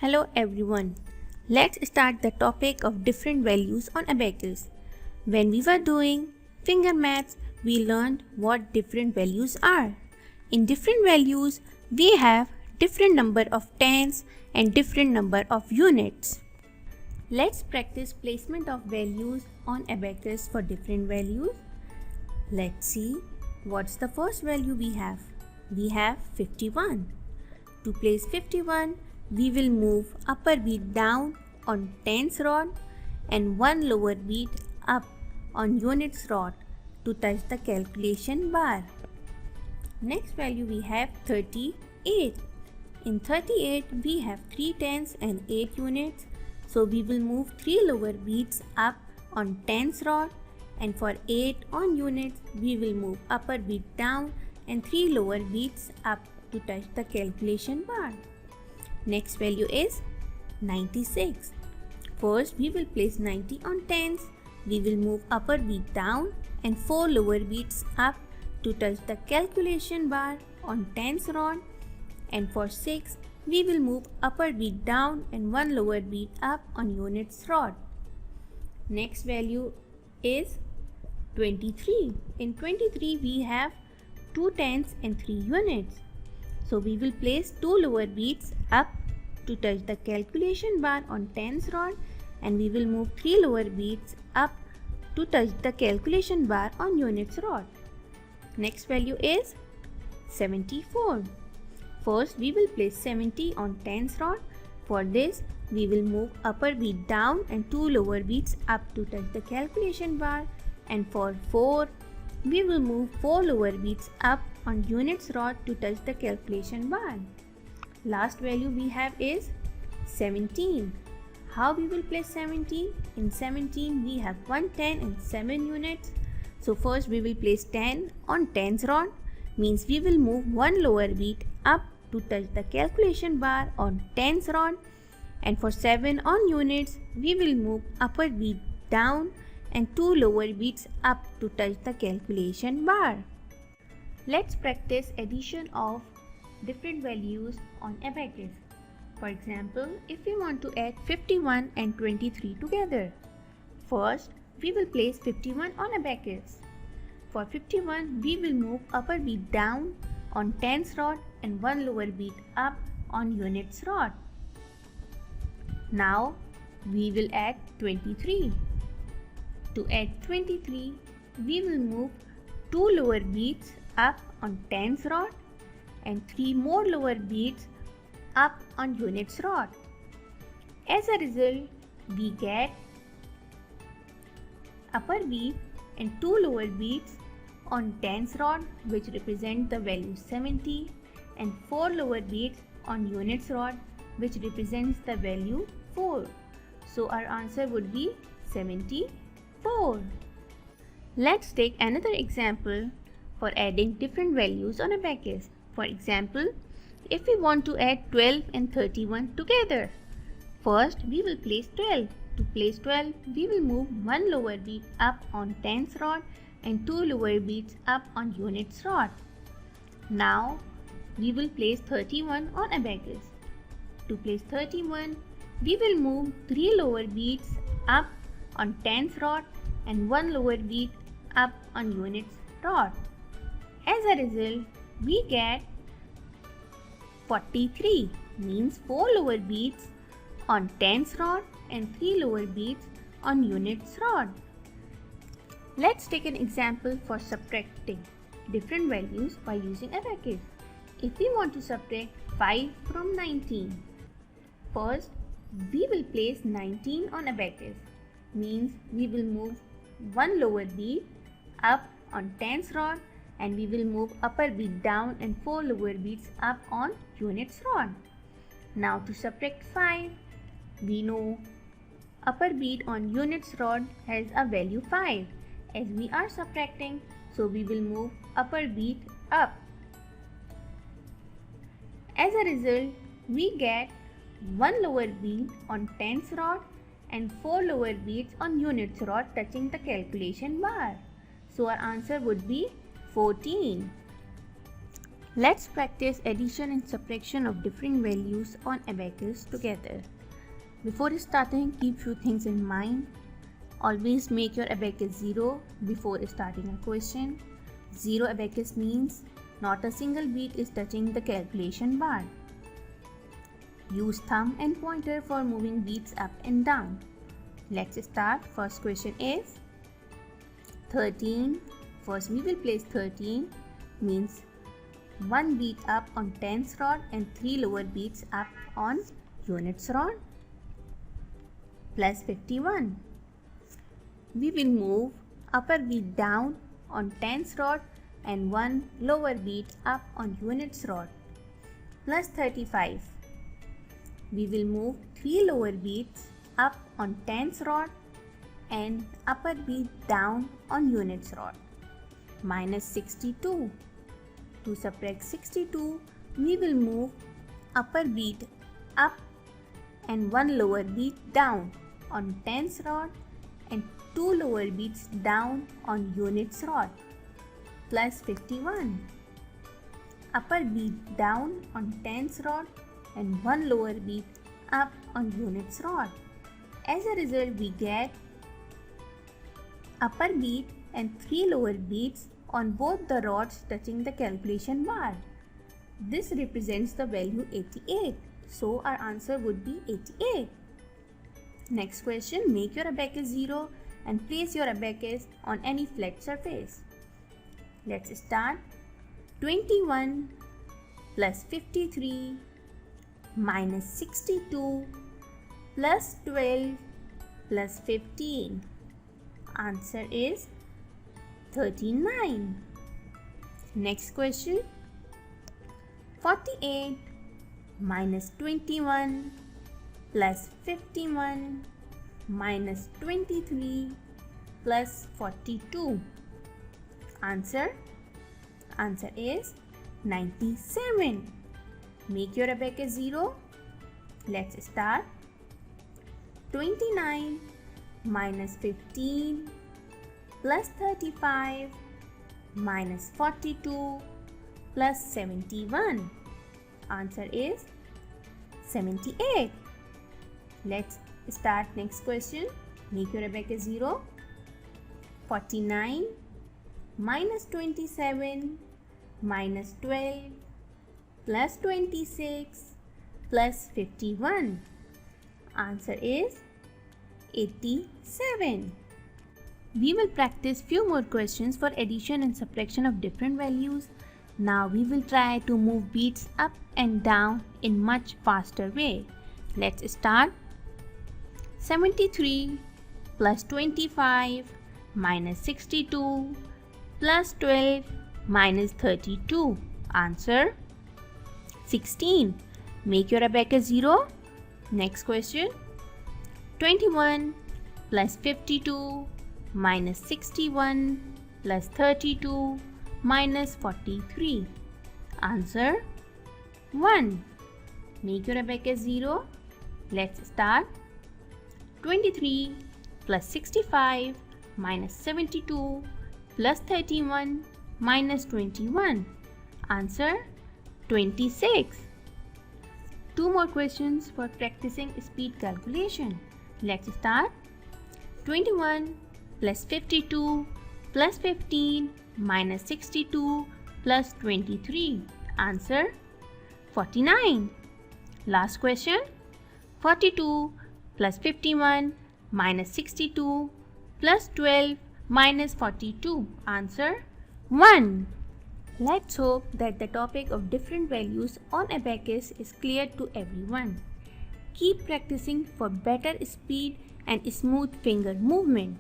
Hello everyone. Let's start the topic of different values on abacus. When we were doing finger maths, we learned what different values are. In different values, we have different number of tens and different number of units. Let's practice placement of values on abacus for different values. Let's see what's the first value we have. We have 51. To place 51, we will move upper beat down on tens rod and one lower beat up on units rod to touch the calculation bar. Next value we have 38. In 38 we have 3 tens and 8 units, so we will move 3 lower beats up on tens rod, and for 8 on units we will move upper beat down and 3 lower beats up to touch the calculation bar. Next value is 96. First we will place 90 on tens. We will move upper beat down and 4 lower beats up to touch the calculation bar on tens rod, and for 6 we will move upper beat down and 1 lower beat up on units rod. Next value is 23. In 23 we have 2 tens and 3 units. So we will place 2 lower beats up to touch the calculation bar on tens rod, and we will move 3 lower beats up to touch the calculation bar on units rod. Next value is 74. First we will place 70 on tens rod. For this we will move upper beat down and 2 lower beats up to touch the calculation bar, and for 4 we will move 4 lower beats up on units rod to touch the calculation bar. Last value we have is 17. How we will place 17? In 17 we have 1 10 and 7 units. So first we will place 10 on tens rod, means we will move 1 lower beat up to touch the calculation bar on tens rod, and for 7 on units we will move upper beat down and 2 lower beats up to touch the calculation bar. Let's practice addition of different values on abacus. For example, if we want to add 51 and 23 together, first we will place 51 on abacus. For 51, we will move upper beat down on tens rod and 1 lower beat up on units rod. Now we will add 23. To add 23, we will move 2 lower beats up on tens rod and 3 more lower beats up on units rod. As a result, we get upper beat and 2 lower beats on tens rod, which represent the value 70, and 4 lower beats on units rod, which represents the value 4. So our answer would be 74. Let's take another example for adding different values on abacus. For example, if we want to add 12 and 31 together, first we will place 12. To place 12, we will move 1 lower beat up on tens rod and 2 lower beats up on units rod. Now we will place 31 on abacus. To place 31, we will move 3 lower beats up on tens rod and 1 lower beat up on units rod. As a result, we get 43, means 4 lower beats on tens rod and 3 lower beats on units rod. Let's take an example for subtracting different values by using abacus. If we want to subtract 5 from 19, first we will place 19 on abacus, means we will move 1 lower beat up on tens rod, and we will move upper beat down and 4 lower beats up on units rod. Now to subtract 5, we know upper beat on units rod has a value 5. As we are subtracting, so we will move upper beat up. As a result, we get 1 lower beat on tens rod and 4 lower beats on units rod touching the calculation bar. So our answer would be 14. Let's practice addition and subtraction of different values on abacus together. Before starting, keep few things in mind. Always make your abacus 0 before starting a question. 0 abacus means not a single beat is touching the calculation bar. Use thumb and pointer for moving beats up and down. Let's start. First question is 13. First we will place 13 means 1 beat up on tens rod and 3 lower beats up on units rod, plus 51. We will move upper beat down on tens rod and 1 lower beat up on units rod, plus 35. We will move 3 lower beats up on tens rod and upper beat down on units rod, minus 62. To subtract 62, we will move upper beat up and 1 lower beat down on tens rod and 2 lower beats down on units rod, plus 51. Upper beat down on tens rod and 1 lower beat up on units rod. As a result, we get upper beat and 3 lower beats on both the rods touching the calculation bar. This represents the value 88. So our answer would be 88. Next question, make your abacus 0 and place your abacus on any flat surface. Let's start. 21 plus 53 minus 62 plus 12 plus 15. Answer is 39. Next question. 48 minus 21 plus 51 minus 23 plus 42. Answer is 97. Make your abacus 0. Let's start. 29 minus 15 plus 35 minus 42 plus 71. Answer is 78. Let's start next question. Make your abacus 0. 49 minus 27 minus 12 plus 26 plus 51. Answer is 87. We will practice few more questions for addition and subtraction of different values. Now we will try to move beats up and down in much faster way. Let's start. 73 plus 25 minus 62 plus 12 minus 32. Answer 16. Make your abacus 0. Next question. 21 plus 52 minus 61 plus 32 minus 43. Answer 1. Make your abacus 0. Let's start. 23 plus 65 minus 72 plus 31 minus 21. Answer 26. Two more questions for practicing speed calculation. Let's start. 21 plus 52 plus 15 minus 62 plus 23. Answer 49. Last question. 42 plus 51 minus 62 plus 12 minus 42. Answer 1. Let's hope that the topic of different values on abacus is clear to everyone. Keep practicing for better speed and smooth finger movement.